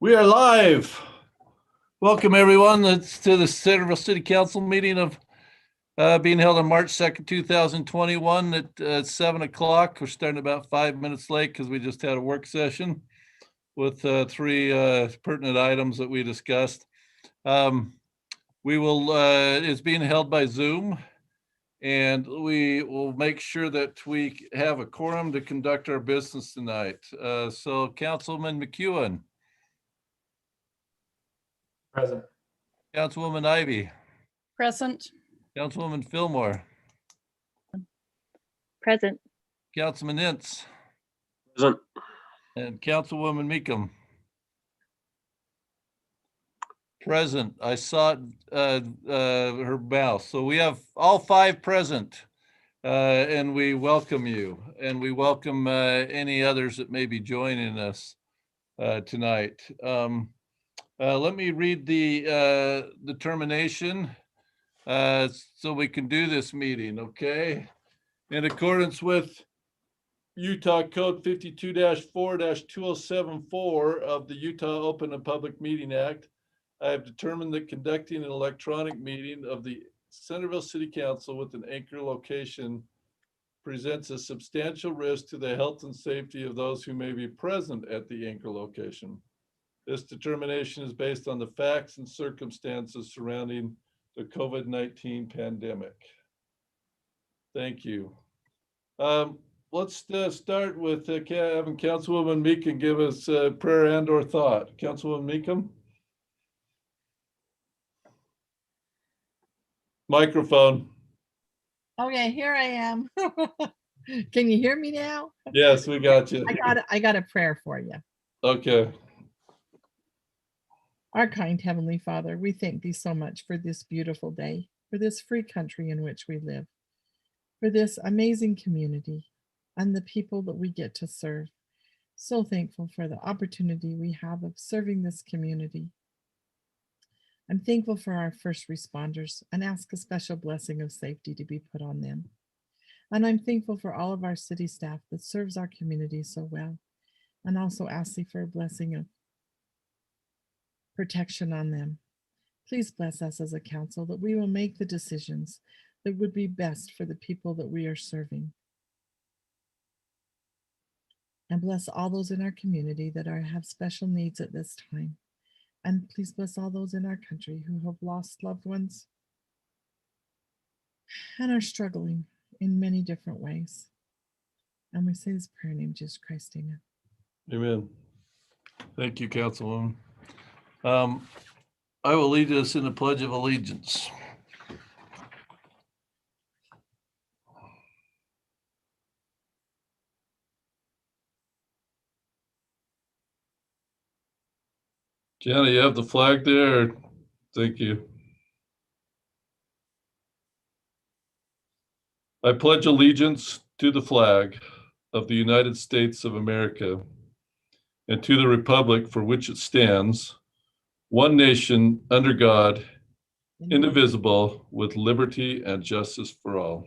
We are live. Welcome, everyone. It's to the Centerville City Council meeting of being held on March 2nd, 2021 at 7 o'clock. We're starting about 5 minutes late because we just had a work session with three pertinent items that we discussed. It's being held by Zoom, and we will make sure that we have a quorum to conduct our business tonight. So Councilman McEwen. Present. Councilwoman Ivy. Present. Councilwoman Fillmore. Present. Councilman Ince. Present. And Councilwoman Meekum. Present. I saw her mouth. So we have all five present, and we welcome you. And we welcome any others that may be joining us tonight. Let me read the determination so we can do this meeting, okay? In accordance with Utah Code 52-4-2074 of the Utah Open and Public Meeting Act, I have determined that conducting an electronic meeting of the Centerville City Council with an anchor location presents a substantial risk to the health and safety of those who may be present at the anchor location. This determination is based on the facts and circumstances surrounding the COVID-19 pandemic. Thank you. Let's start with having Councilwoman Meekum give us a prayer and or thought. Councilwoman Meekum? Microphone. Okay, here I am. Can you hear me now? Yes, we got you. I got a prayer for you. Okay. Our kind Heavenly Father, we thank thee so much for this beautiful day, for this free country in which we live, for this amazing community and the people that we get to serve. So thankful for the opportunity we have of serving this community. I'm thankful for our first responders and ask a special blessing of safety to be put on them. And I'm thankful for all of our city staff that serves our community so well, and also ask thee for a blessing of protection on them. Please bless us as a council that we will make the decisions that would be best for the people that we are serving. And bless all those in our community that have special needs at this time. And please bless all those in our country who have lost loved ones and are struggling in many different ways. And we say this prayer in the name of Jesus Christ, amen. Amen. Thank you, Councilwoman. I will lead us in the Pledge of Allegiance. Jenna, you have the flag there? Thank you. I pledge allegiance to the flag of the United States of America and to the republic for which it stands, one nation under God, indivisible, with liberty and justice for all.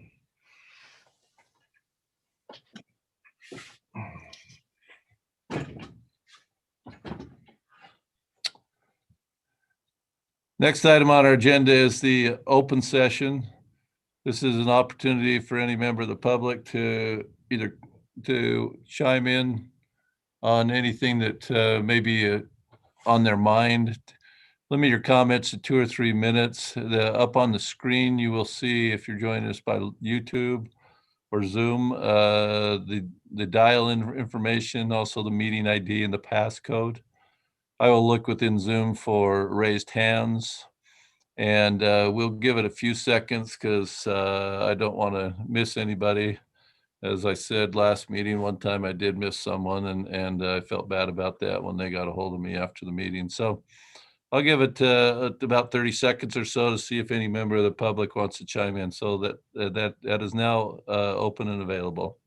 Next item on our agenda is the open session. This is an opportunity for any member of the public to either chime in on anything that may be on their mind. Limit your comments to 2 or 3 minutes. Up on the screen, you will see, if you're joining us by YouTube or Zoom, the dial-in information, also the meeting ID and the passcode. I will look within Zoom for raised hands, and we'll give it a few seconds because I don't want to miss anybody. As I said last meeting, one time I did miss someone, and I felt bad about that when they got a hold of me after the meeting. So I'll give it about 30 seconds or so to see if any member of the public wants to chime in. So that is now open and available.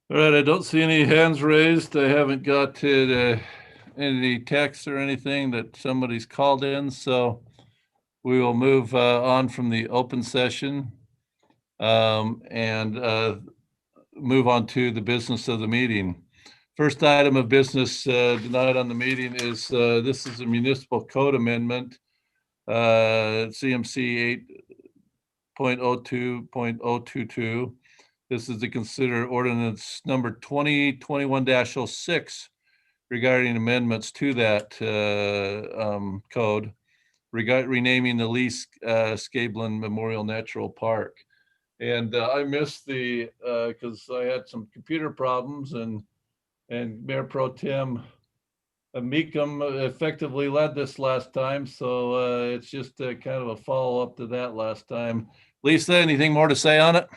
All right, I don't see any hands raised. I haven't got to any texts or anything that somebody's called in, so we will move on from the open session and move on to the business of the meeting. First item of business tonight on the meeting is this is a municipal code amendment, CMC 8.02.022. This is to consider ordinance number 2021-06 regarding amendments to that code, renaming the Lee Scablin Memorial Natural Park. And I missed the, because I had some computer problems, and Mayor Pro Tem Meekum effectively led this last time. So it's just kind of a follow-up to that last time. Lisa, anything more to say on it?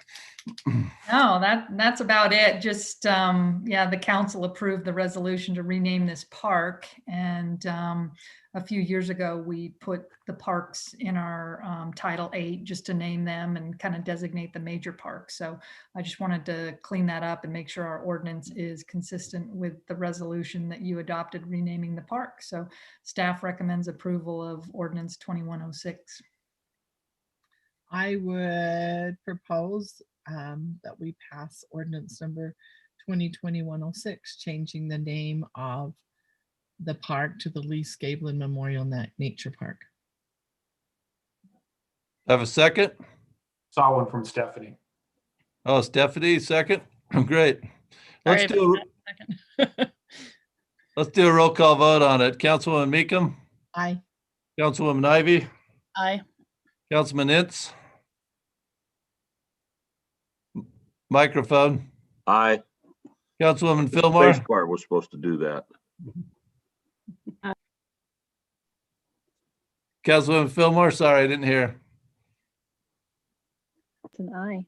No, that's about it. Just, yeah, the council approved the resolution to rename this park. And a few years ago, we put the parks in our Title 8 just to name them and kind of designate the major parks. So I just wanted to clean that up and make sure our ordinance is consistent with the resolution that you adopted renaming the park. So staff recommends approval of ordinance 2106. I would propose that we pass ordinance number 2021-06, changing the name of the park to the Lee Scablin Memorial Nature Park. Have a second? Saw one from Stephanie. Oh, Stephanie, second? Great. Let's do a roll call vote on it. Councilwoman Meekum, Aye. Councilwoman Ivy, Aye. Councilman Ince. Microphone. Aye. Councilwoman The Fillmore. space part was supposed to do that. Councilwoman Fillmore, sorry, I didn't hear. It's an aye.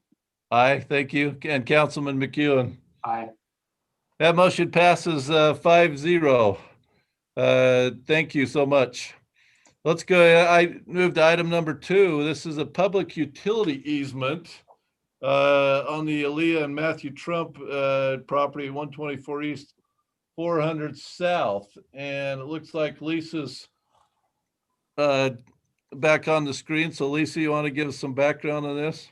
Aye, thank you. And Councilman McEwen. Aye. That motion passes 5-0. Thank you so much. Let's go. I moved to item number 2. This is a public utility easement on the Aaliyah and Matthew Trump property, 124 East, 400 South. And it looks like Lisa's back on the screen. So Lisa, you want to give us some background on this?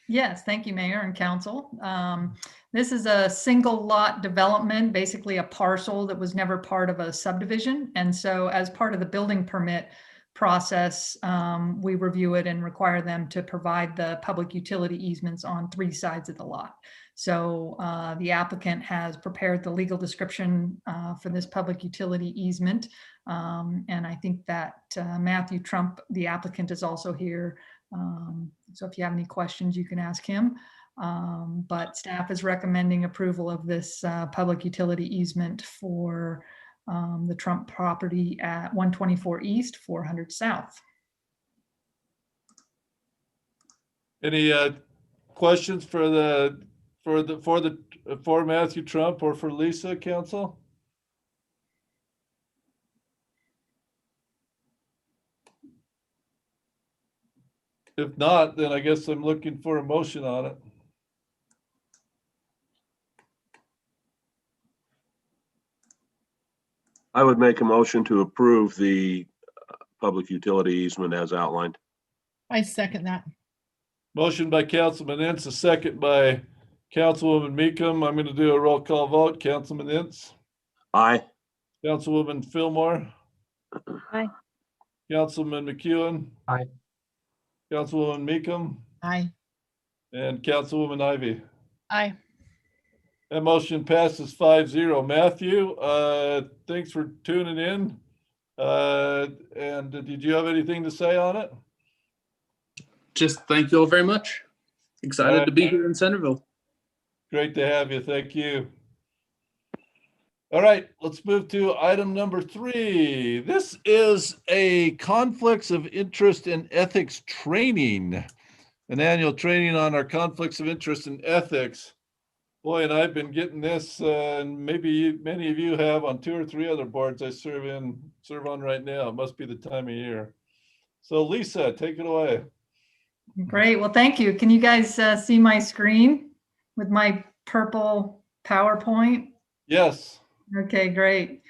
Yes, thank you, Mayor and Council. This is a single lot development, basically a parcel that was never part of a subdivision. And so as part of the building permit process, we review it and require them to provide the public utility easements on 3 sides of the lot. So the applicant has prepared the legal description for this public utility easement. And I think that Matthew Trump, the applicant, is also here. So if you have any questions, you can ask him. But staff is recommending approval of this public utility easement for the Trump property at 124 East, 400 South. Any questions for Matthew Trump or for Lisa, Council? If not, then I guess I'm looking for a motion on it. I would make a motion to approve the public utility easement as outlined. I second that. Motion by Councilman Ince, a second by Councilwoman Meekum. I'm going to do a roll call vote. Councilman Ince, Aye. Councilwoman Fillmore, Aye. Councilman McEwen. Aye. Councilwoman Meekum, Aye. and Councilwoman Ivy. Aye. That motion passes 5-0. Matthew, thanks for tuning in. And did you have anything to say on it? Just thank you all very much. Excited to be here in Centerville. Great to have you. Thank you. All right, let's move to item number 3. This is a conflicts of interest and ethics training, an annual training on our conflicts of interest and ethics. Boy, and I've been getting this, and maybe many of you have on 2 or 3 other boards I serve on right now. It must be the time of year. So Lisa, take it away. Great. Well, thank you. Can you guys see my screen with my purple PowerPoint? Yes. Okay, great.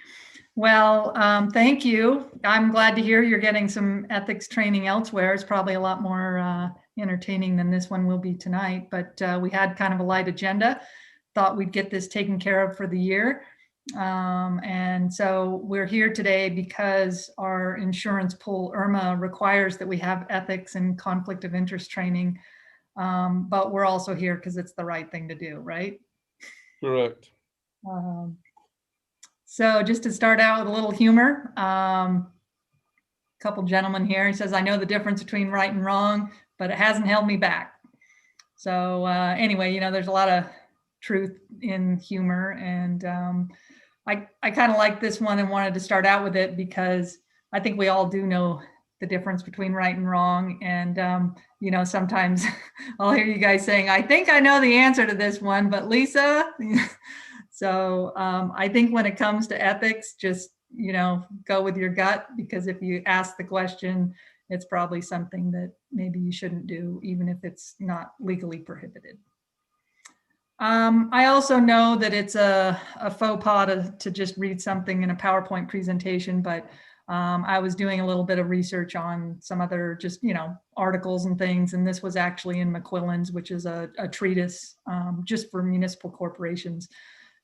Well, thank you. I'm glad to hear you're getting some ethics training elsewhere. It's probably a lot more entertaining than this one will be tonight, but we had kind of a light agenda. Thought we'd get this taken care of for the year. And so we're here today because our insurance pool, IRMA, requires that we have ethics and conflict of interest training. But we're also here because it's the right thing to do, right? Correct. So just to start out with a little humor, couple gentlemen here, he says, I know the difference between right and wrong, but it hasn't held me back. So anyway, you know, there's a lot of truth in humor, and I kind of like this one and wanted to start out with it because I think we all do know the difference between right and wrong. And, you know, sometimes I'll hear you guys saying, I think I know the answer to this one, but Lisa. So I think when it comes to ethics, just, you know, go with your gut, because if you ask the question, it's probably something that maybe you shouldn't do, even if it's not legally prohibited. I also know that it's a faux pas to just read something in a PowerPoint presentation, but I was doing a little bit of research on some other just, you know, articles and things. And this was actually in McQuillan's, which is a treatise just for municipal corporations.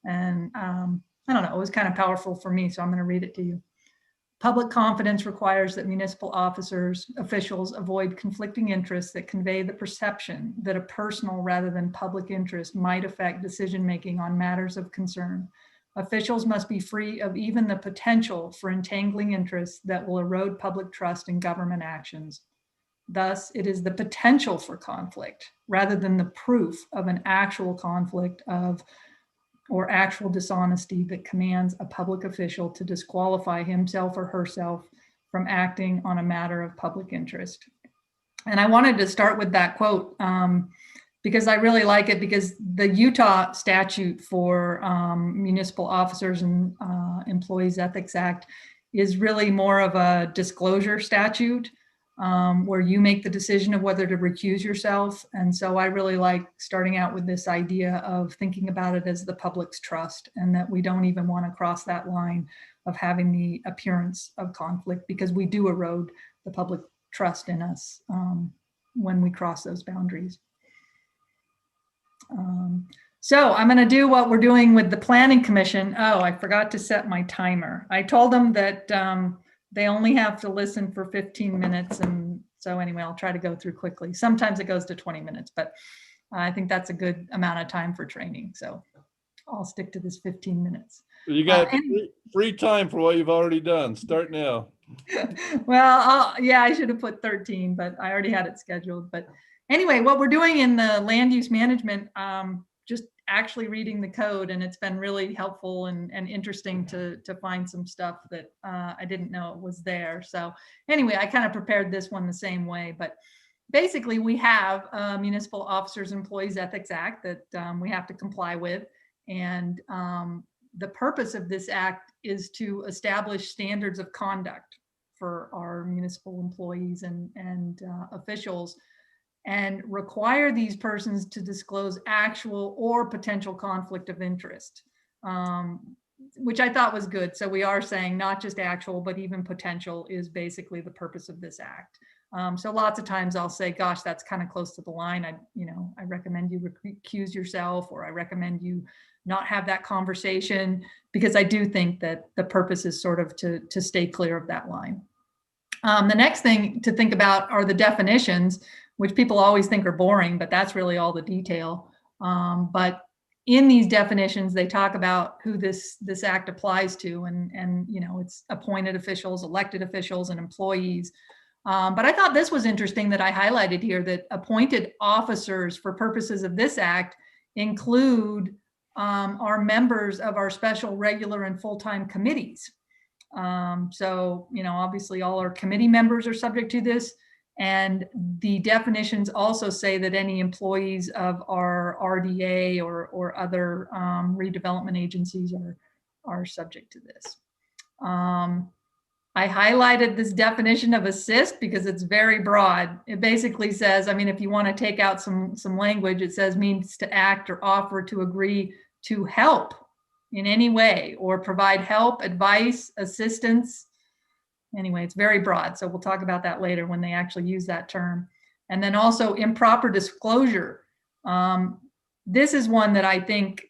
And I don't know, it was kind of powerful for me. So I'm going to read it to you. Public confidence requires that municipal officials avoid conflicting interests that convey the perception that a personal rather than public interest might affect decision-making on matters of concern. Officials must be free of even the potential for entangling interests that will erode public trust in government actions. Thus, it is the potential for conflict rather than the proof of an actual conflict or actual dishonesty that commands a public official to disqualify himself or herself from acting on a matter of public interest. And I wanted to start with that quote because I really like it, because the Utah statute for municipal officers and employees ethics act is really more of a disclosure statute where you make the decision of whether to recuse yourself. And so I really like starting out with this idea of thinking about it as the public's trust, and that we don't even want to cross that line of having the appearance of conflict, because we do erode the public trust in us when we cross those boundaries. So I'm going to do what we're doing with the Planning Commission. Oh, I forgot to set my timer. I told them that they only have to listen for 15 minutes. And so anyway, I'll try to go through quickly. Sometimes it goes to 20 minutes, but I think that's a good amount of time for training. So I'll stick to this 15 minutes. You got free time for what you've already done. Start now. Well, yeah, I should have put 13, but I already had it scheduled. But anyway, what we're doing in the land use management, just actually reading the code, and it's been really helpful and interesting to find some stuff that I didn't know it was there. So anyway, I kind of prepared this one the same way, but basically we have a Municipal Officers Employees Ethics Act that we have to comply with. And the purpose of this act is to establish standards of conduct for our municipal employees and officials, and require these persons to disclose actual or potential conflict of interest, which I thought was good. So we are saying not just actual, but even potential is basically the purpose of this act. So lots of times I'll say, gosh, that's kind of close to the line. I recommend you recuse yourself, or I recommend you not have that conversation, because I do think that the purpose is sort of to stay clear of that line. The next thing to think about are the definitions, which people always think are boring, but that's really all the detail. But in these definitions, they talk about who this act applies to, and it's appointed officials, elected officials, and employees. But I thought this was interesting that I highlighted here, that appointed officers for purposes of this act include are members of our special, regular, and full-time committees. So, obviously all our committee members are subject to this. And the definitions also say that any employees of our RDA or other redevelopment agencies are subject to this. I highlighted this definition of assist because it's very broad. It basically says, if you want to take out some language, it says means to act or offer to agree to help in any way or provide help, advice, assistance. Anyway, it's very broad. So we'll talk about that later when they actually use that term. And then also improper disclosure. This is one that I think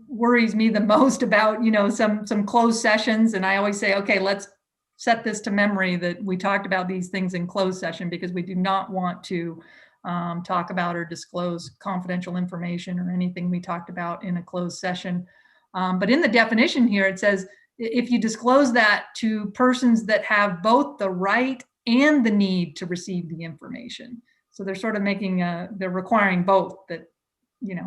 worries me the most about, some closed sessions. And I always say, okay, let's set this to memory that we talked about these things in closed session, because we do not want to talk about or disclose confidential information or anything we talked about in a closed session. But in the definition here, it says, if you disclose that to persons that have both the right and the need to receive the information. So they're sort of they're requiring both, that,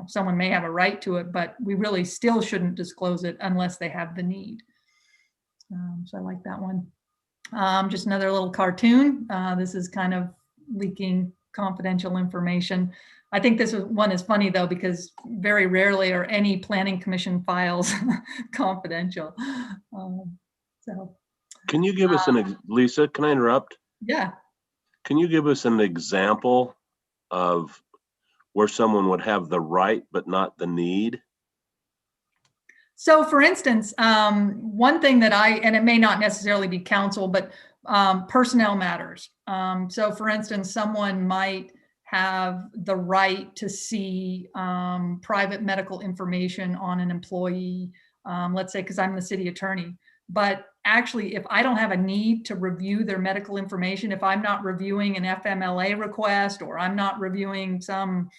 someone may have a right to it, but we really still shouldn't disclose it unless they have the need. So I like that one. Just another little cartoon. This is kind of leaking confidential information. I think this one is funny though, because very rarely are any planning commission files confidential. Can you give us Lisa, can I interrupt? Yeah. Can you give us an example of where someone would have the right but not the need? So for instance, one thing that and it may not necessarily be counsel, but personnel matters. So for instance, someone might have the right to see private medical information on an employee, let's say, because I'm the city attorney. But actually, if I don't have a need to review their medical information, if I'm not reviewing an FMLA request or I'm not reviewing some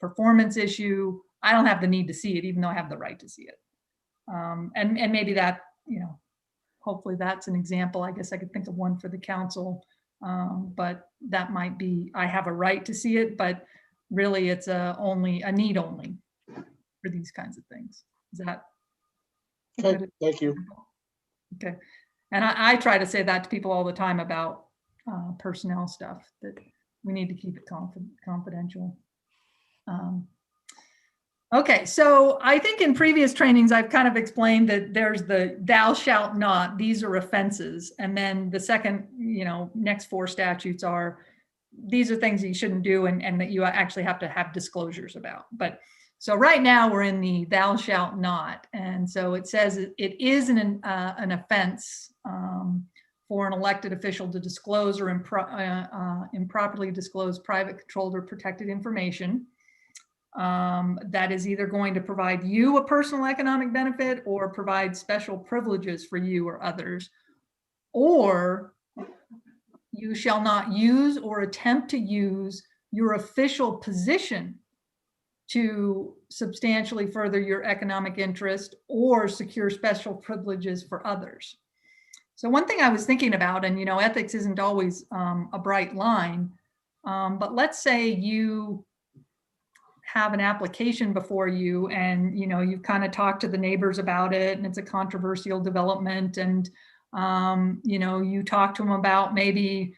performance issue, I don't have the need to see it, even though I have the right to see it. And maybe that, hopefully that's an example. I guess I could think of one for the council, but that might be, I have a right to see it, but really it's only a need only for these kinds of things. Is that? Okay, thank you. Okay. And I try to say that to people all the time about personnel stuff, that we need to keep it confidential. Okay, so I think in previous trainings, I've kind of explained that there's the thou shalt not, these are offenses. And then the second, next 4 statutes are, these are things that you shouldn't do and that you actually have to have disclosures about. But so right now we're in the thou shalt not. And so it says it is an offense for an elected official to disclose or improperly disclose private, controlled, or protected information. That is either going to provide you a personal economic benefit or provide special privileges for you or others, or you shall not use or attempt to use your official position to substantially further your economic interest or secure special privileges for others. So one thing I was thinking about, and ethics isn't always a bright line, but let's say you have an application before you and you've kind of talked to the neighbors about it and it's a controversial development, and you talk to them about maybe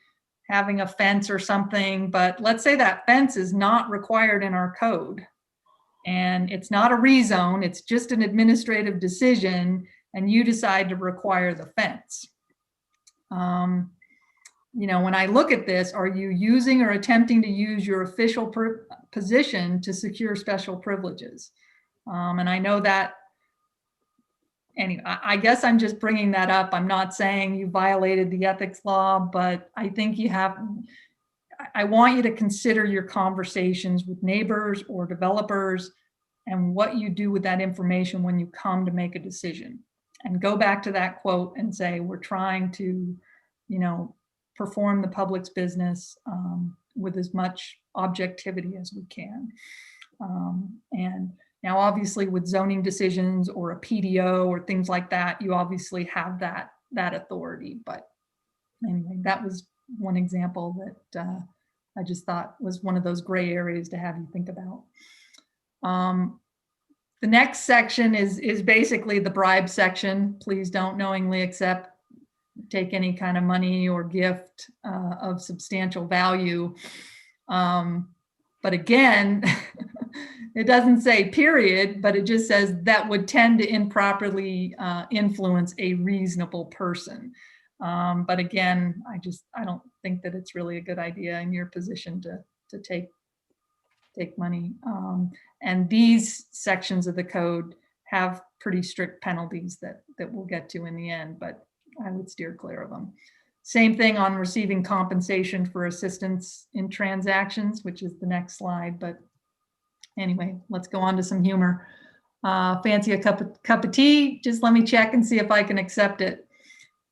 having a fence or something, but let's say that fence is not required in our code and it's not a rezone, it's just an administrative decision, and you decide to require the fence. When I look at this, are you using or attempting to use your official position to secure special privileges? And I know that, anyway, I guess I'm just bringing that up. I'm not saying you violated the ethics law, but I think I want you to consider your conversations with neighbors or developers and what you do with that information when you come to make a decision. And go back to that quote and say, we're trying to, perform the public's business with as much objectivity as we can. And now obviously with zoning decisions or a PDO or things like that, you obviously have that authority. But anyway, that was one example that I just thought was one of those gray areas to have you think about. The next section is basically the bribe section. Please don't knowingly accept, take any kind of money or gift of substantial value. But again, it doesn't say period, but it just says that would tend to improperly influence a reasonable person. But again, I don't think that it's really a good idea in your position to take take money. And these sections of the code have pretty strict penalties that we'll get to in the end, but I would steer clear of them. Same thing on receiving compensation for assistance in transactions, which is the next slide. But anyway, let's go on to some humor. Fancy a cup of tea? Just let me check and see if I can accept it.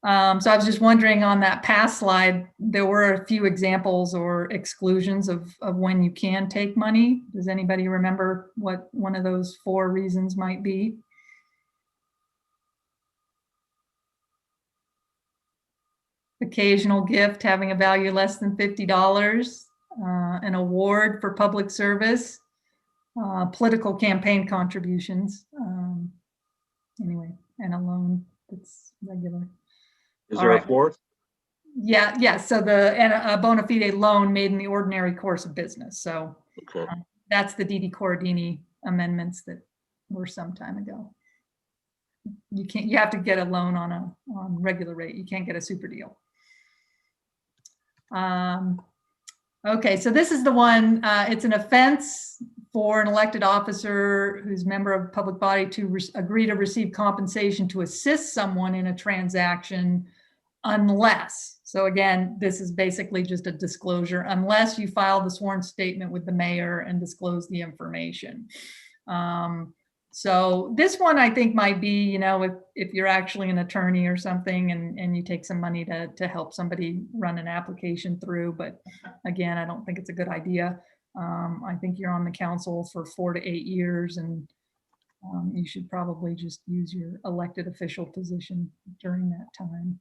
So I was just wondering, on that past slide, there were a few examples or exclusions of when you can take money. Does anybody remember what one of those 4 reasons might be? Occasional gift having a value less than $50, an award for public service, political campaign contributions, anyway, and a loan that's regular. Is All there right. a fourth? Yeah. So a bona fide loan made in the ordinary course of business. So Okay. that's the Didi Corradini amendments that were some time ago. You have to get a loan on regular rate. You can't get a super deal. Okay, so this is the one, it's an offense for an elected officer who's member of a public body to agree to receive compensation to assist someone in a transaction unless, so again, this is basically just a disclosure, unless you file the sworn statement with the mayor and disclose the information. So this one I think might be, if you're actually an attorney or something and you take some money to help somebody run an application through, but again, I don't think it's a good idea. I think you're on the council for 4 to 8 years, and you should probably just use your elected official position during that time.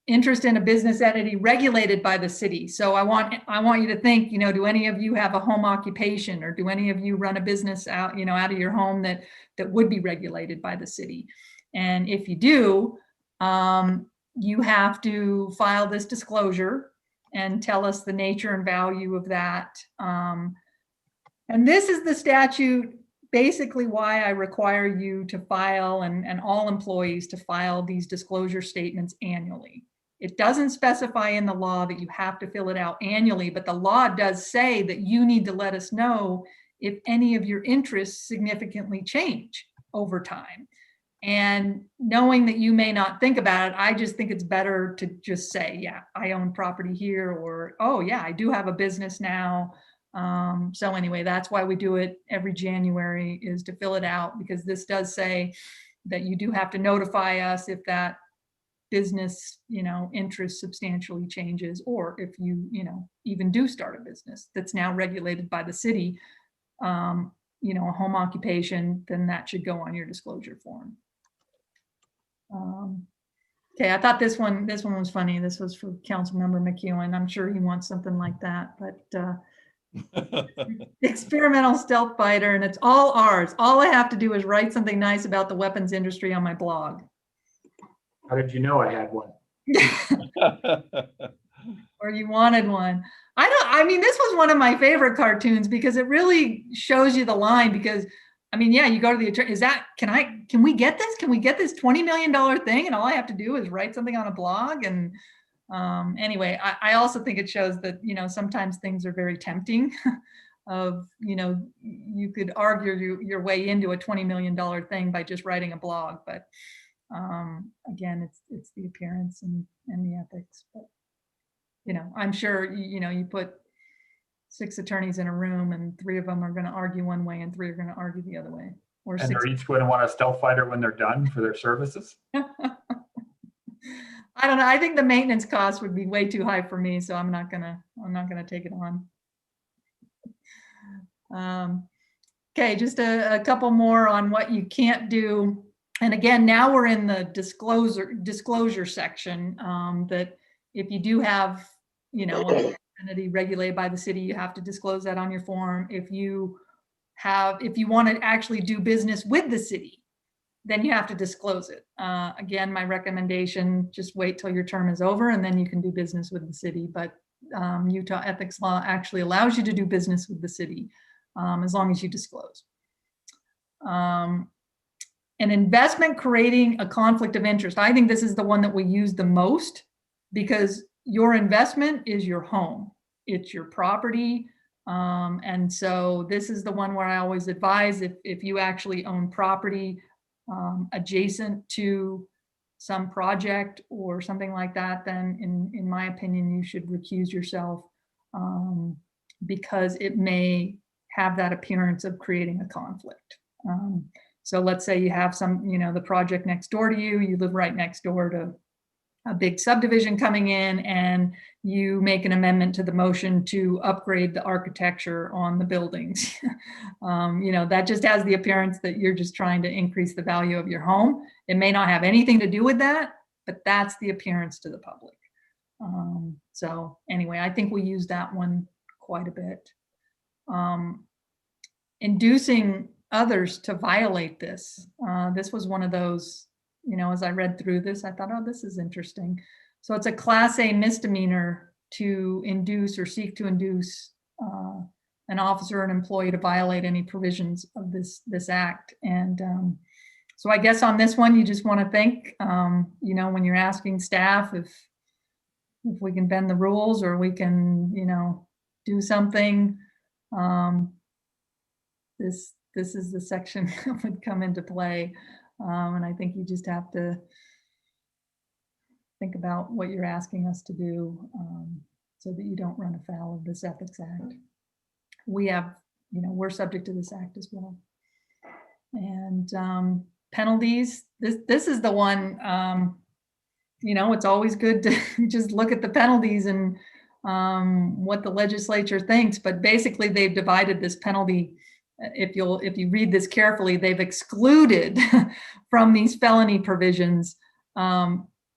Interest in a business entity regulated by the city. So I want you to think, do any of you have a home occupation, or do any of you run a business out of your home that would be regulated by the city? And if you do, you have to file this disclosure and tell us the nature and value of that. And this is the statute, basically why I require you to file and all employees to file these disclosure statements annually. It doesn't specify in the law that you have to fill it out annually, but the law does say that you need to let us know if any of your interests significantly change over time. And knowing that you may not think about it, I just think it's better to just say, yeah, I own property here, or, oh yeah, I do have a business now. So anyway, that's why we do it every January, is to fill it out, because this does say that you do have to notify us if that business, interest substantially changes, or if you, even do start a business that's now regulated by the city, a home occupation, then that should go on your disclosure form. Okay, I thought this one was funny. This was for Councilmember McEwen. I'm sure he wants something like that, but experimental stealth fighter, and it's all ours. All I have to do is write something nice about the weapons industry on my blog. How did you know I had one? Or you wanted one. This was one of my favorite cartoons, because it really shows you the line, because you go to the attorney, can we get this? Can we get this $20 million thing? And all I have to do is write something on a blog. And anyway, I also think it shows that, sometimes things are very tempting of, you could argue your way into a $20 million thing by just writing a blog. But again, it's the appearance and the ethics. But, I'm sure, you put 6 attorneys in a room and 3 of them are going to argue one way and 3 are going to argue the other way. Or And 6. they're each going to want a stealth fighter when they're done for their services? I don't know. I think the maintenance cost would be way too high for me, so I'm not gonna take it on. Okay, just a couple more on what you can't do. And again, now we're in the disclosure section, that if you do have, an entity regulated by the city, you have to disclose that on your form. If you want to actually do business with the city, then you have to disclose it. Again, my recommendation, just wait till your term is over and then you can do business with the city. But Utah ethics law actually allows you to do business with the city, as long as you disclose. An investment creating a conflict of interest. I think this is the one that we use the most, because your investment is your home. it's your property. And so this is the one where I always advise if you actually own property adjacent to some project or something like that, then in my opinion, you should recuse yourself because it may have that appearance of creating a conflict. So let's say you have the project next door to you, you live right next door to a big subdivision coming in, and you make an amendment to the motion to upgrade the architecture on the buildings. That just has the appearance that you're just trying to increase the value of your home. It may not have anything to do with that, but that's the appearance to the public. So anyway, I think we use that one quite a bit. Inducing others to violate this. This was one of those, as I read through this, I thought, oh, this is interesting. So it's a Class A misdemeanor to induce or seek to induce an officer or an employee to violate any provisions of this act. And so I guess on this one, you just want to think, when you're asking staff if we can bend the rules or we can, do something. This is the section that would come into play. And I think you just have to think about what you're asking us to do so that you don't run afoul of this Ethics Act. We have, we're subject to this act as well. And penalties, this is the one, it's always good to just look at the penalties and what the legislature thinks, but basically they've divided this penalty. If you read this carefully, they've excluded from these felony provisions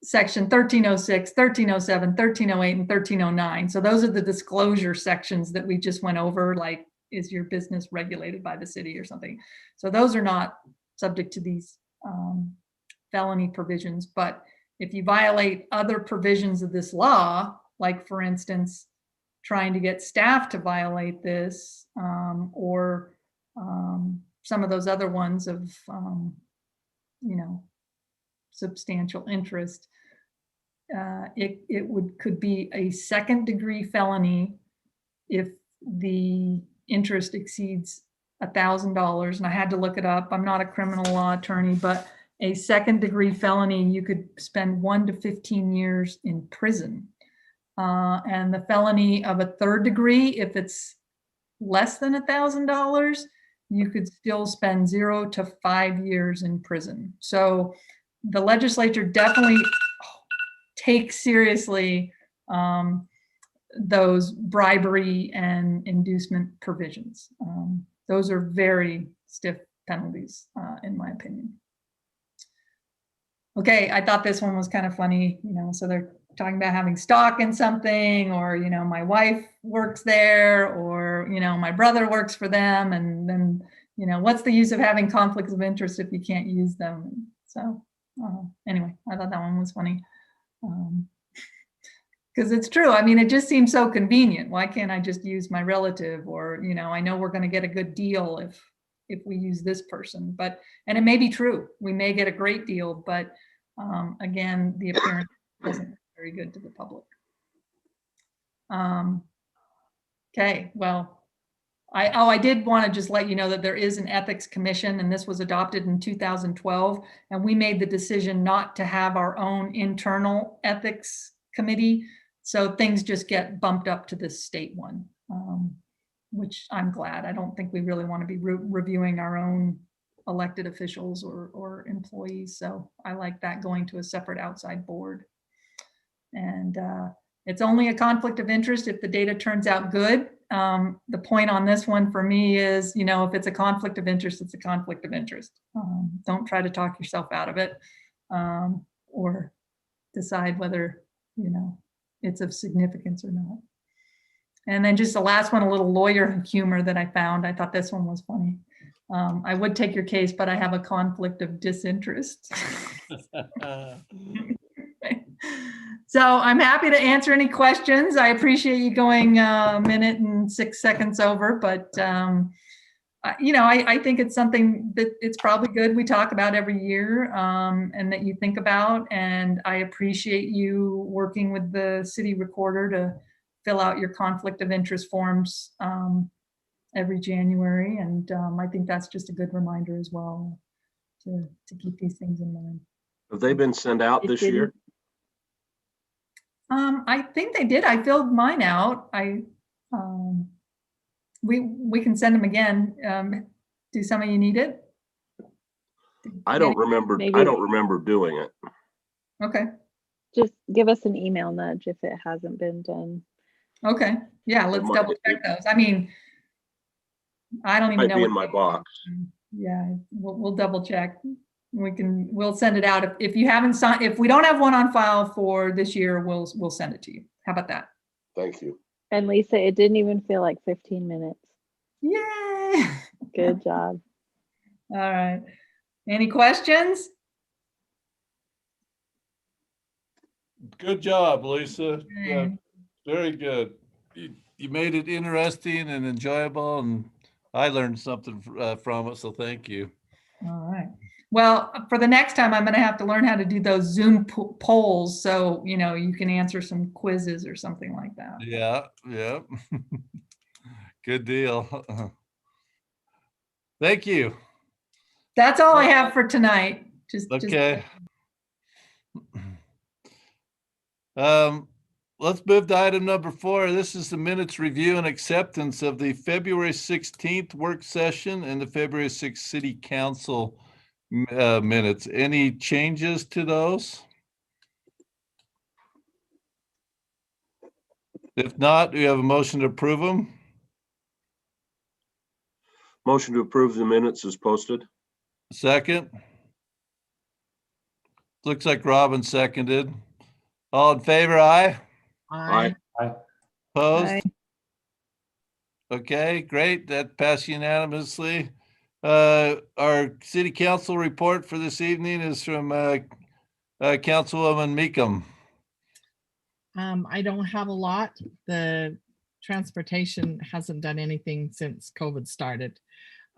section 1306, 1307, 1308, and 1309. So those are the disclosure sections that we just went over, like, is your business regulated by the city or something? So those are not subject to these felony provisions. But if you violate other provisions of this law, like for instance, trying to get staff to violate this, or some of those other ones of, substantial interest, it could be a second-degree felony if the interest exceeds $1,000. And I had to look it up. I'm not a criminal law attorney, but a second-degree felony, you could spend 1 to 15 years in prison. And the felony of a third degree, if it's less than $1,000, you could still spend 0 to 5 years in prison. So the legislature definitely takes seriously those bribery and inducement provisions. Those are very stiff penalties, in my opinion. Okay, I thought this one was kind of funny, so they're talking about having stock in something, or, my wife works there, or, my brother works for them. And then, what's the use of having conflicts of interest if you can't use them? So anyway, I thought that one was funny. Because it's true. I mean, it just seems so convenient. Why can't I just use my relative? Or, I know we're going to get a good deal if we use this person. And it may be true. We may get a great deal, but again, the appearance isn't very good to the public. Okay, well, I did want to just let you know that there is an ethics commission, and this was adopted in 2012, and we made the decision not to have our own internal ethics committee. So things just get bumped up to this state one, which I'm glad. I don't think we really want to be reviewing our own elected officials or employees. So I like that going to a separate outside board. And it's only a conflict of interest if the data turns out good. The point on this one for me is, if it's a conflict of interest, it's a conflict of interest. Don't try to talk yourself out of it or decide whether, it's of significance or not. And then just the last one, a little lawyer humor that I found. I thought this one was funny. I would take your case, but I have a conflict of disinterest. So I'm happy to answer any questions. I appreciate you going a minute and 6 seconds over, but I think it's something that it's probably good we talk about every year, and that you think about. And I appreciate you working with the city recorder to fill out your conflict of interest forms every January. And I think that's just a good reminder as well to keep these things in mind. Have they been sent out It this year? I think they did. I filled mine out. We can send them again. Do some of you need it? I don't remember. Maybe- I don't remember doing it. Okay. Just give us an email nudge if it hasn't been done. Okay. Yeah, let's might- double check those. I mean, I don't even Might know. be what in my they- box. Yeah, we'll double check. We'll send it out. If you haven't signed, if we don't have one on file for this year, we'll send it to you. How about that? Thank you. And Lisa, it didn't even feel like 15 minutes. Yay. Good job. All right. Any questions? Good job, Lisa. Yeah, Okay. very good. You made it interesting and enjoyable, and I learned something from it, so thank you. All right. Well, for the next time, I'm going to have to learn how to do those Zoom polls. So, you can answer some quizzes or something like that. Yeah, yeah. Good deal. Thank you. That's all I have for tonight. Just Okay. Let's move to item number 4. This is the minutes review and acceptance of the February 16th work session and the February 6th city council minutes. Any changes to those? If not, do you have a motion to approve them? Motion to approve the minutes is posted. Second? Looks like Robin seconded. All in favor, aye? Aye. Opposed? Aye. Okay, great. That passed unanimously. Our city council report for this evening is from Councilwoman Meekum. I don't have a lot. The transportation hasn't done anything since COVID started.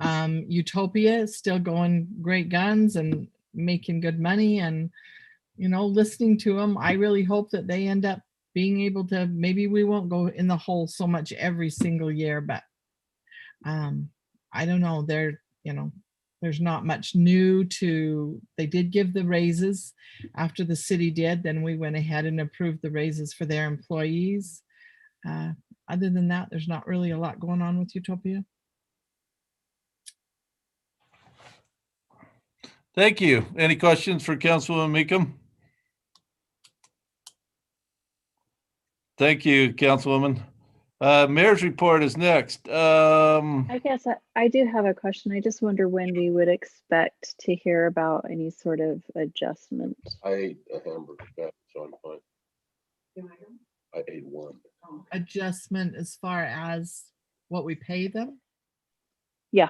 Utopia is still going great guns and making good money, and listening to them, I really hope that they end up being able to, maybe we won't go in the hole so much every single year, but I don't know, there's not much new to, they did give the raises after the city did, then we went ahead and approved the raises for their employees. Other than that, there's not really a lot going on with Utopia. Thank you. Any questions for Councilwoman Meekum? Thank you, Councilwoman. Mayor's report is next. I guess I do have a question. I just wonder when we would expect to hear about any sort of adjustment. I ate a hamburger, so I'm fine. I ate one. Adjustment as far as what we pay them? Yeah.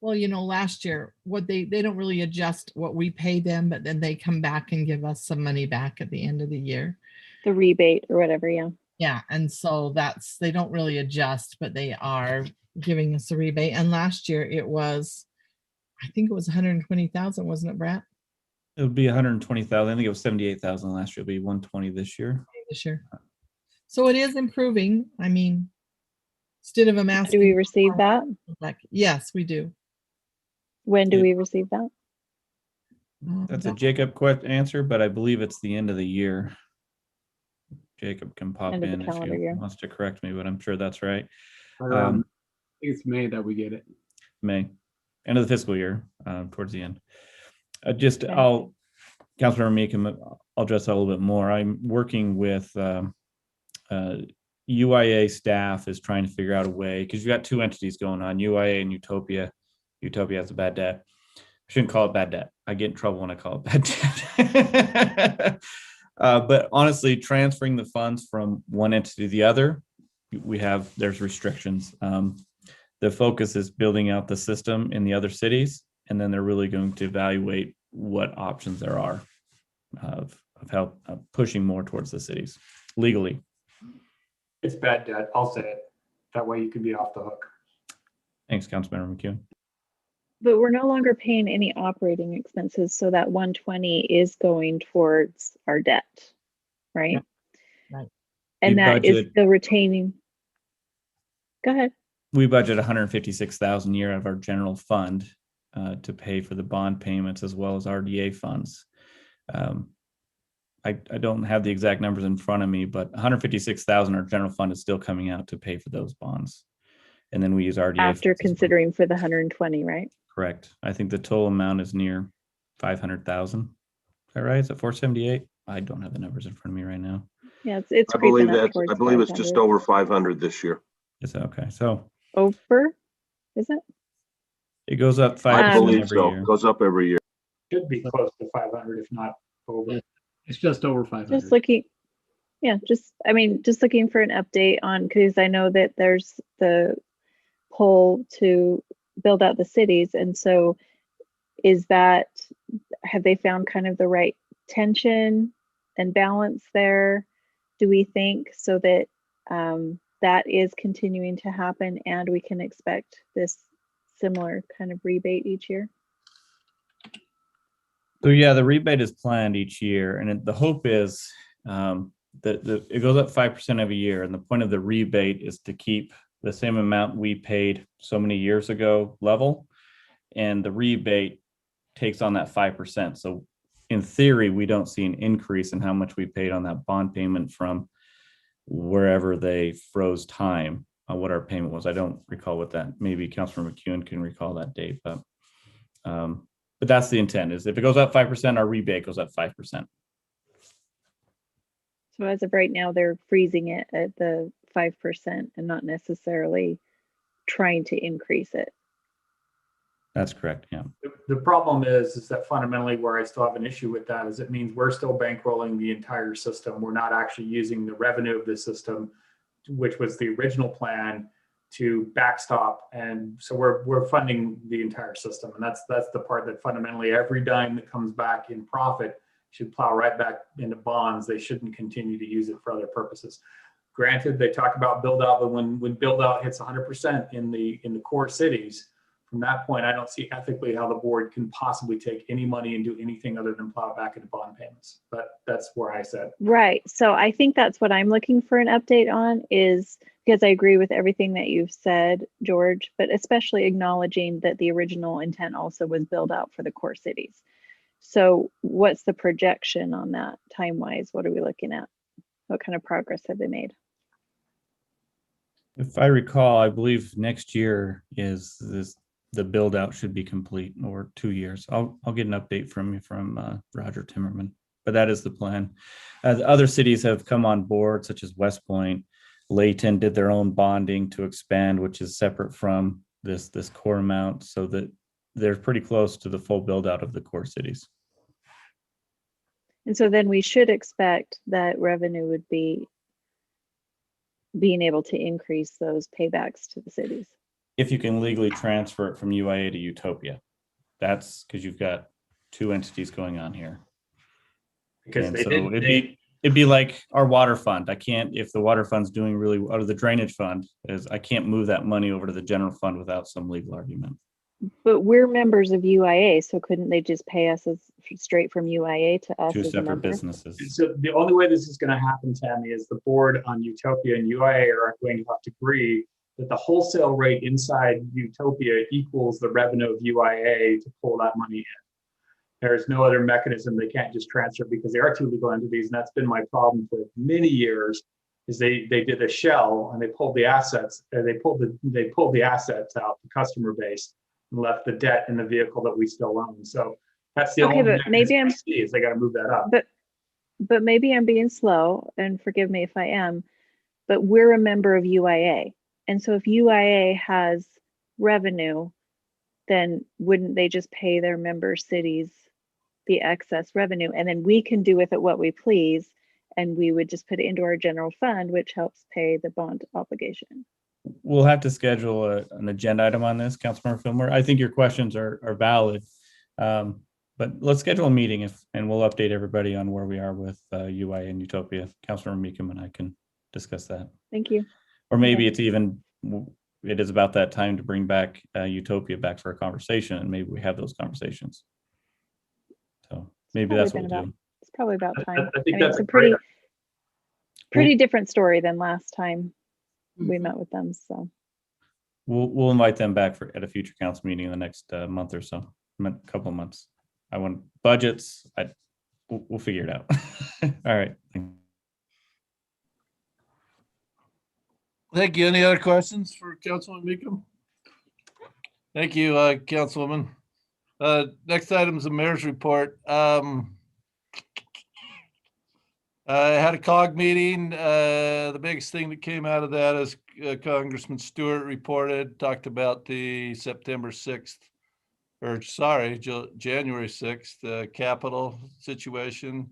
Well, last year, what they don't really adjust what we pay them, but then they come back and give us some money back at the end of the year. The rebate or whatever, yeah. Yeah, and so they don't really adjust, but they are giving us a rebate. And last year it was, I think it was 120,000, wasn't it, Brett? It would be 120,000. I think it was 78,000 last year. It'll be 120 this year. This year. So it is improving. I mean, instead of a mask. Do we receive that? Yes, we do. When do Yeah. we receive that? That's a Jacob answer, but I believe it's the end of the year. Jacob can pop End of the in if calendar he year. wants to correct me, but I'm sure that's right. I think it's May that we get it. May, end of the fiscal year, towards the end. Okay. Councilor Meekum, I'll address that a little bit more. I'm working with UIA staff is trying to figure out a way, because you've got two entities going on, UIA and Utopia. Utopia has a bad debt. I shouldn't call it bad debt. I get in trouble when I call it bad debt. But honestly, transferring the funds from one entity to the other, there's restrictions. The focus is building out the system in the other cities, and then they're really going to evaluate what options there are of how pushing more towards the cities legally. It's bad debt. I'll say it. That way you can be off the hook. Thanks, Councilmember McEwen. But we're no longer paying any operating expenses, so that 120 is going towards our debt, right? Right. And We that is budget- still retaining. Go ahead. We budget 156,000 a year out of our general fund to pay for the bond payments as well as RDA funds. I don't have the exact numbers in front of me, but 156,000 our general fund is still coming out to pay for those bonds. And then we use RDA After funds as well. considering for the 120, right? Correct. I think the total amount is near 500,000. Is that right? Is it 478? I don't have the numbers in front of me right now. Yeah, it's I believe creeping up that, towards I believe it's just 500. over 500 this year. Is that okay? So Over, is it? it goes up I 5% believe every so. year. Goes up every year. Should be close to 500, if not over. It's just over 500. Just looking, yeah, just looking for an update on, because I know that there's the poll to build out the cities. And so have they found kind of the right tension and balance there, do we think, so that that is continuing to happen and we can expect this similar kind of rebate each year? So yeah, the rebate is planned each year, and the hope is that it goes up 5% every year. And the point of the rebate is to keep the same amount we paid so many years ago level, and the rebate takes on that 5%. So in theory, we don't see an increase in how much we paid on that bond payment from wherever they froze time on what our payment was. I don't recall what that, maybe Councilor McEwen can recall that date, but that's the intent, is if it goes up 5%, our rebate goes up 5%. So as of right now, they're freezing it at the 5% and not necessarily trying to increase it. That's correct, yeah. The problem is that fundamentally where I still have an issue with that is it means we're still bankrolling the entire system. We're not actually using the revenue of the system, which was the original plan, to backstop. And so we're funding the entire system. And that's the part that fundamentally every dime that comes back in profit should plow right back into bonds. They shouldn't continue to use it for other purposes. Granted, they talk about build out, but when build out hits 100% in the core cities, from that point, I don't see ethically how the board can possibly take any money and do anything other than plow it back into bond payments. But that's where I said. Right. So I think that's what I'm looking for an update on, is because I agree with everything that you've said, George, but especially acknowledging that the original intent also was build out for the core cities. So what's the projection on that time-wise? What are we looking at? What kind of progress have they made? If I recall, I believe next year is the build out should be complete, or 2 years. I'll get an update from Roger Timmerman, but that is the plan. The other cities have come on board, such as West Point. Layton did their own bonding to expand, which is separate from this core amount, so that they're pretty close to the full build out of the core cities. And so then we should expect that revenue would be being able to increase those paybacks to the cities. If you can legally transfer it from UIA to Utopia. That's because you've got two entities going on here. Because And they so did, it'd be like our water fund. I can't, if the water fund's doing really, out of the drainage fund, I can't move that money over to the general fund without some legal argument. But we're members of UIA, so couldn't they just pay us as straight from UIA to us Two as a separate member? businesses. So the only way this is going to happen, Tammy, is the board on Utopia and UIA are going to have to agree that the wholesale rate inside Utopia equals the revenue of UIA to pull that money in. There's no other mechanism. They can't just transfer, because they are two legal entities. And that's been my problem for many years, is they did a shell and they pulled the assets, they pulled the assets out, the customer base, and left the debt in the vehicle that we still own. So that's the Okay, only but maybe mechanism I see, is they got to move that up. But maybe I'm being slow, and forgive me if I am, but we're a member of UIA. And so if UIA has revenue, then wouldn't they just pay their member cities the excess revenue, and then we can do with it what we please, and we would just put it into our general fund, which helps pay the bond obligation? We'll have to schedule an agenda item on this, Councilmember Fillmore. I think your questions are valid. But let's schedule a meeting and we'll update everybody on where we are with UI and Utopia. Councilmember Meekum and I can discuss that. Thank you. Or maybe it is about that time to bring back Utopia back for a conversation, and maybe we have those conversations. So maybe that's what we'll do. It's probably about time. I think mean, that's it's a great pretty different story than last time we met with them. So We'll invite them back at a future council meeting in the next month or so, couple of months. I want budgets. We'll figure it out. All right. Thank you. Any other questions for Councilman Meekum? Thank you, Councilwoman. Next item is the mayor's report. I had a COG meeting. The biggest thing that came out of that is Congressman Stewart reported, talked about the September 6th, or sorry, January 6th, Capitol situation.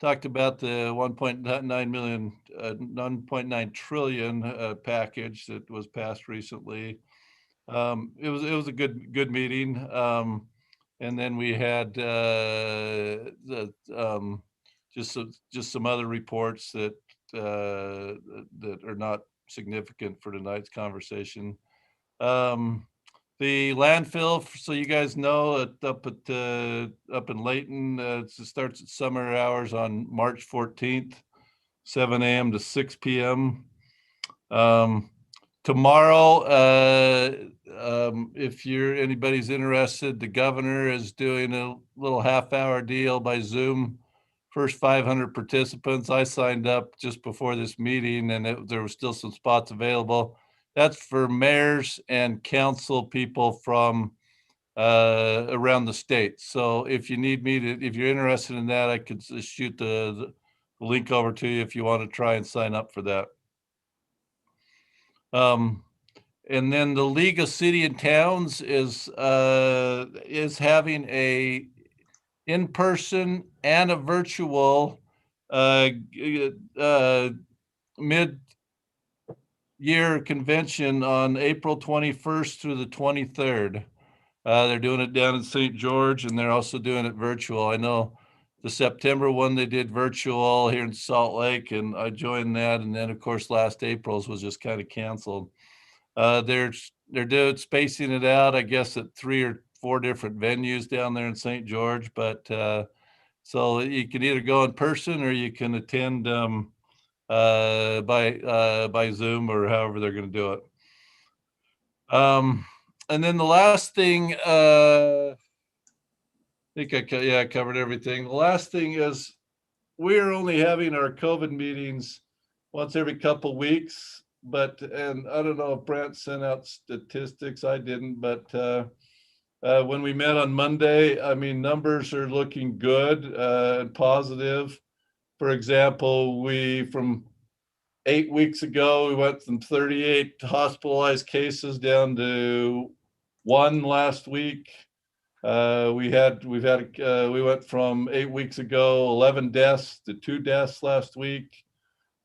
Talked about the 1.9 trillion package that was passed recently. It was a good meeting. And then we had just some other reports that are not significant for tonight's conversation. The landfill, so you guys know, up in Layton, it starts at summer hours on March 14th, 7 a.m. to 6 p.m. Tomorrow, if anybody's interested, the governor is doing a little half-hour deal by Zoom. First 500 participants. I signed up just before this meeting, and there were still some spots available. That's for mayors and council people from around the state. So if you need me to, if you're interested in that, I could shoot the link over to you if you want to try and sign up for that. And then the League of City and Towns is having a in-person and a virtual mid-year convention on April 21st through the 23rd. They're doing it down in St. George, and they're also doing it virtual. I know the September one they did virtual here in Salt Lake, and I joined that. And then, of course, last April's was just kind of canceled. They're spacing it out, I guess, at 3 or 4 different venues down there in St. George. But so you can either go in person or you can attend by Zoom or however they're going to do it. And then the last thing, I think I covered everything. The last thing is we're only having our COVID meetings once every couple weeks, and I don't know if Brent sent out statistics. I didn't, but when we met on Monday, I mean, numbers are looking good and positive. For example, from 8 weeks ago, we went from 38 hospitalized cases down to 1 last week. We went from 8 weeks ago, 11 deaths to 2 deaths last week.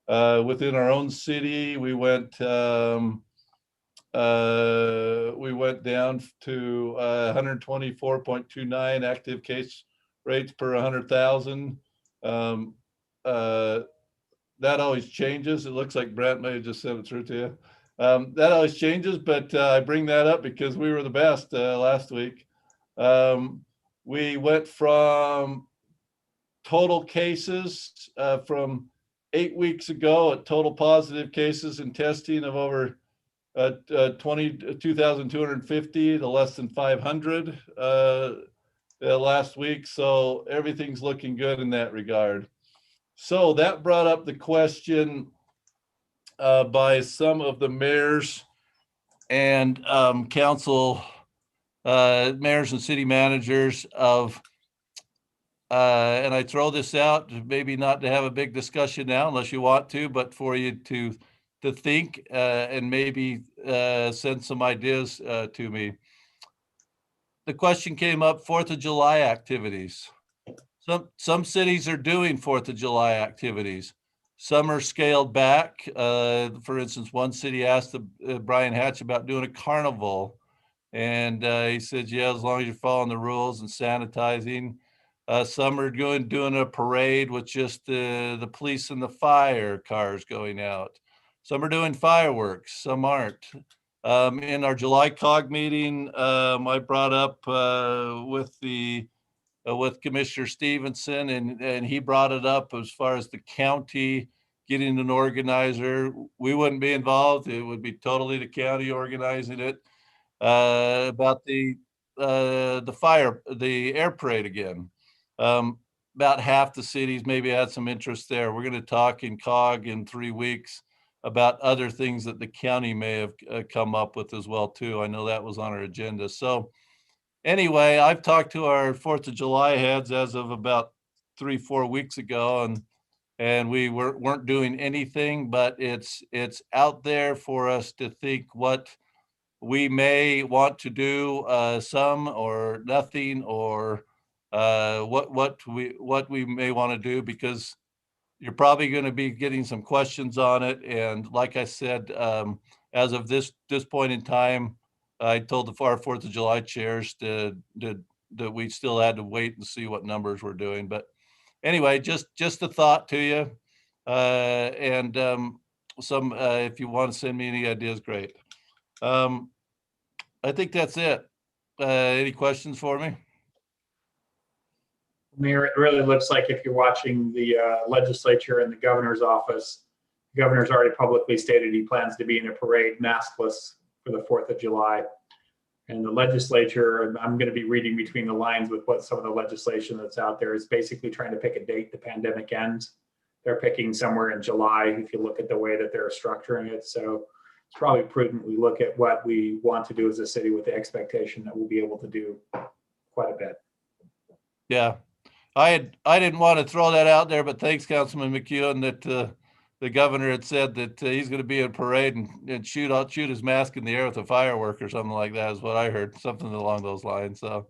Within our own city, we went down to 124.29 active case rates per 100,000. That always changes. It looks like Brent may have just sent it through to you. That always changes, but I bring that up because we were the best last week. We went from total cases from 8 weeks ago at total positive cases and testing of over 22,250 to less than 500 last week. So everything's looking good in that regard. So that brought up the question by some of the mayors and council mayors and city managers of, and I throw this out, maybe not to have a big discussion now unless you want to, but for you to think and maybe send some ideas to me. The question came up, 4th of July activities. Some cities are doing 4th of July activities. Some are scaled back. For instance, one city asked Brian Hatch about doing a carnival. And he said, yeah, as long as you're following the rules and sanitizing. Some are doing a parade with just the police and the fire cars going out. Some are doing fireworks, some aren't. In our July COG meeting, I brought up with Commissioner Stevenson, and he brought it up as far as the county getting an organizer. We wouldn't be involved. It would be totally the county organizing it. About the air parade again. About half the cities maybe had some interest there. We're going to talk in COG in 3 weeks about other things that the county may have come up with as well too. I know that was on our agenda. So anyway, I've talked to our 4th of July heads as of about 3-4 weeks ago, and we weren't doing anything, but it's out there for us to think what we may want to do, some or nothing, or what we may want to do, because you're probably going to be getting some questions on it. And like I said, as of this point in time, I told our 4th of July chairs that we still had to wait and see what numbers we're doing. But anyway, just a thought to you. And if you want to send me any ideas, great. I think that's it. Any questions for me? Mayor, it really looks like if you're watching the legislature and the governor's office, the governor's already publicly stated he plans to be in a parade maskless for the 4th of July. And the legislature, and I'm going to be reading between the lines with what some of the legislation that's out there, is basically trying to pick a date the pandemic ends. They're picking somewhere in July if you look at the way that they're structuring it. So it's probably prudent we look at what we want to do as a city with the expectation that we'll be able to do quite a bit. Yeah, I didn't want to throw that out there, but thanks, Councilman McEwen, that the governor had said that he's going to be in a parade and shoot his mask in the air with a firework or something like that is what I heard, something along those lines. So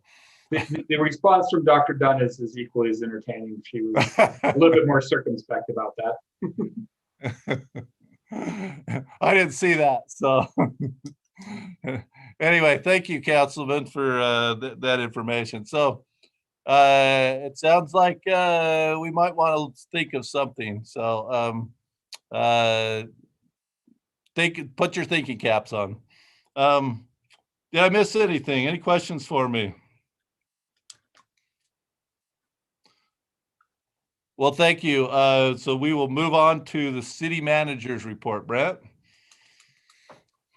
the response from Dr. Dunn is equally as entertaining. She was a little bit more circumspect about that. I didn't see that. So anyway, thank you, Councilman, for that information. So it sounds like we might want to think of something. So put your thinking caps on. Did I miss anything? Any questions for me? Well, thank you. So we will move on to the city manager's report. Brett?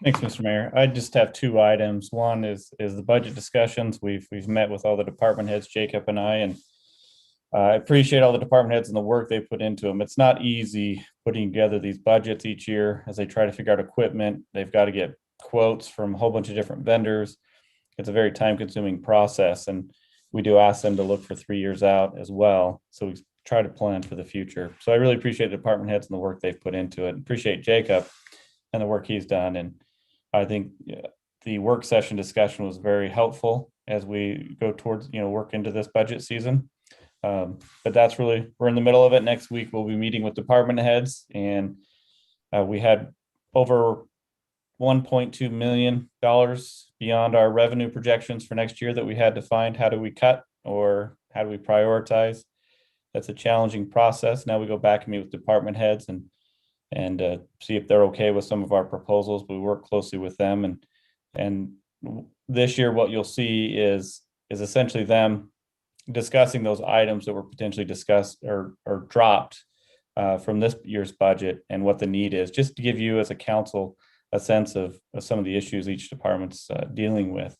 Thanks, Mr. Mayor. I just have 2 items. One is the budget discussions. We've met with all the department heads, Jacob and I appreciate all the department heads and the work they put into them. It's not easy putting together these budgets each year as they try to figure out equipment. They've got to get quotes from a whole bunch of different vendors. It's a very time-consuming process, and we do ask them to look for 3 years out as well. So we try to plan for the future. So I really appreciate the department heads and the work they've put into it. Appreciate Jacob and the work he's done. And I think the work session discussion was very helpful as we go towards, work into this budget season. But that's really, we're in the middle of it. Next week, we'll be meeting with department heads, and we had over $1.2 million beyond our revenue projections for next year that we had to find. How do we cut, or how do we prioritize? That's a challenging process. Now we go back and meet with department heads and see if they're okay with some of our proposals. We work closely with them, and this year what you'll see is essentially them discussing those items that were potentially discussed or dropped from this year's budget and what the need is, just to give you as a council a sense of some of the issues each department's dealing with.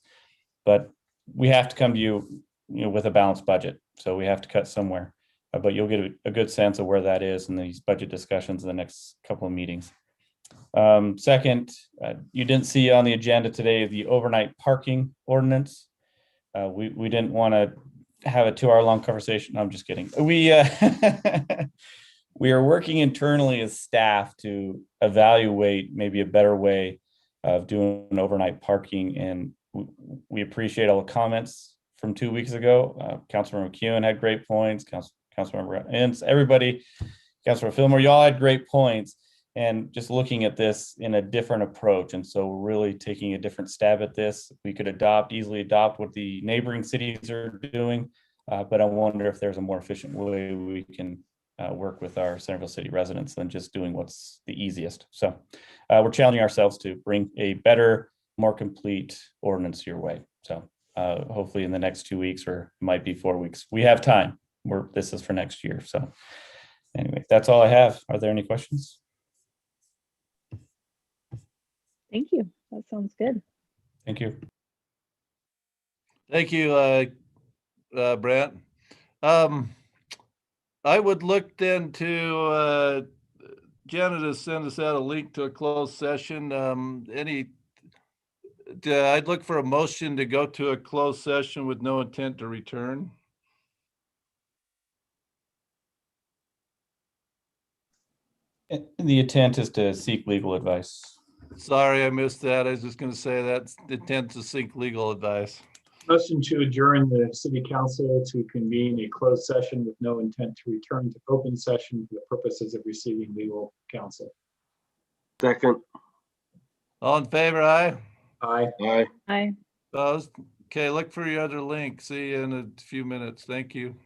But we have to come to you, with a balanced budget, so we have to cut somewhere. But you'll get a good sense of where that is in these budget discussions in the next couple of meetings. Second, you didn't see on the agenda today the overnight parking ordinance. We didn't want to have a 2-hour long conversation. No, I'm just kidding. We are working internally as staff to evaluate maybe a better way of doing overnight parking, and we appreciate all the comments from 2 weeks ago. Councilmember McEwen had great points. Councilmember Ince, everybody, Councilmember Fillmore, you all had great points, and just looking at this in a different approach. And so we're really taking a different stab at this. We could easily adopt what the neighboring cities are doing, but I wonder if there's a more efficient way we can work with our Centerville City residents than just doing what's the easiest. So we're challenging ourselves to bring a better, more complete ordinance your way. So hopefully in the next 2 weeks, or it might be 4 weeks. We have time. This is for next year. So Anyway, that's all I have. Are there any questions? Thank you. That sounds good. Thank you. Thank you, Brent. I would look then to Janet to send us out a link to a closed session. I'd look for a motion to go to a closed session with no intent to return. The intent is to seek legal advice. Sorry, I missed that. I was just going to say that's the intent to seek legal advice. Motion to adjourn the city council to convene a closed session with no intent to return to open session for the purposes of receiving legal counsel. Second. All in favor, aye? Aye. Aye. Bye. Opposed? Okay, look for your other link. See you in a few minutes. Thank you.